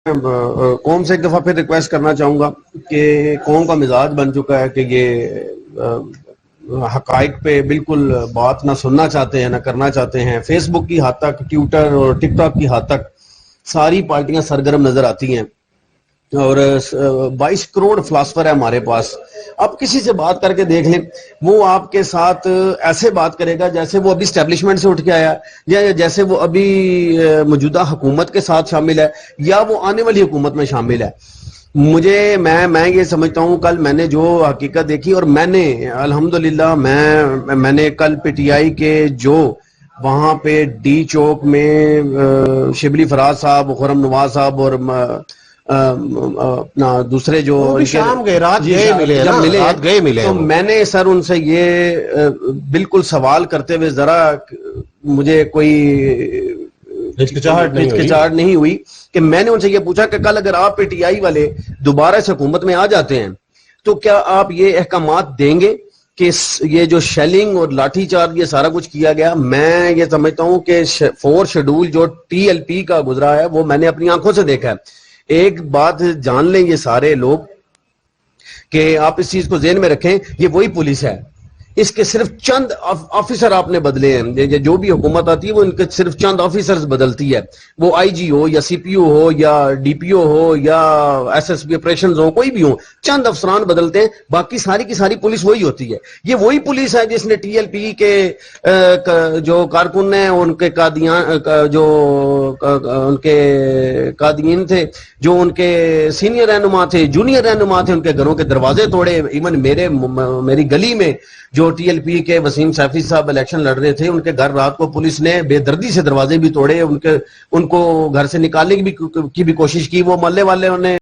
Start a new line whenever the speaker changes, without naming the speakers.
قوم سے ایک دفعہ پھر ریکویسٹ کرنا چاہوں گا کہ قوم کا مزاج بن چکا ہے کہ یہ حقائق پہ بالکل بات نہ سننا چاہتے ہیں نہ کرنا چاہتے ہیں. فیس بک کی حد تک، ٹویٹر اور ٹک ٹاک کی حد تک ساری پارٹیاں سرگرم نظر آتی ہیں اور 22 کروڑ فلاسفر ہے ہمارے پاس. آپ کسی سے بات کر کے دیکھ لیں، وہ آپ کے ساتھ ایسے بات کرے گا جیسے وہ ابھی اسٹیبلشمنٹ سے اٹھ کے آیا، یا جیسے وہ ابھی موجودہ حکومت کے ساتھ شامل ہے یا وہ آنے والی حکومت میں شامل ہے. میں یہ سمجھتا ہوں، کل میں نے جو حقیقت دیکھی، اور میں نے الحمدللہ میں نے کل پی ٹی آئی کے جو وہاں پہ ڈی چوک میں شبلی فراز صاحب، خرم نواز صاحب اور اپنا دوسرے جو
شام گئے، رات گئے ملے،
تو میں نے سر ان سے یہ بالکل سوال کرتے ہوئے ذرا مجھے کوئی ہچکچاہٹ نہیں ہوئی کہ میں نے ان سے یہ پوچھا کہ کل اگر آپ پی ٹی آئی والے دوبارہ اس حکومت میں آ جاتے ہیں تو کیا آپ یہ احکامات دیں گے کہ یہ جو شیلنگ اور لاٹھی چارج یہ سارا کچھ کیا گیا؟ میں یہ سمجھتا ہوں کہ 4 شیڈول جو ٹی ایل پی کا گزرا ہے وہ میں نے اپنی آنکھوں سے دیکھا ہے. ایک بات جان لیں یہ سارے لوگ کہ آپ اس چیز کو ذہن میں رکھیں، یہ وہی پولیس ہے. اس کے صرف چند آفیسر آپ نے بدلے ہیں. جو بھی حکومت آتی ہے وہ ان کے صرف چند آفیسرز بدلتی ہے، وہ آئی جی ہو یا سی پی او ہو یا ڈی پی او ہو یا ایس ایس پی آپریشنز ہو، کوئی بھی ہو، چند افسران بدلتے ہیں، باقی ساری کی ساری پولیس وہی ہوتی ہے. یہ وہی پولیس ہے جس نے ٹی ایل پی کے جو کارکن ہیں، ان کے جو ان کے قادین تھے، جو ان کے سینئر رہنما تھے، جونیئر رہنما تھے، ان کے گھروں کے دروازے توڑے. ایون میری گلی میں جو ٹی ایل پی کے وسیم سیفی صاحب الیکشن لڑ رہے تھے، ان کے گھر رات کو پولیس نے بے دردی سے دروازے بھی توڑے، ان کو گھر سے نکالنے کی بھی کوشش کی. وہ محلے والے نے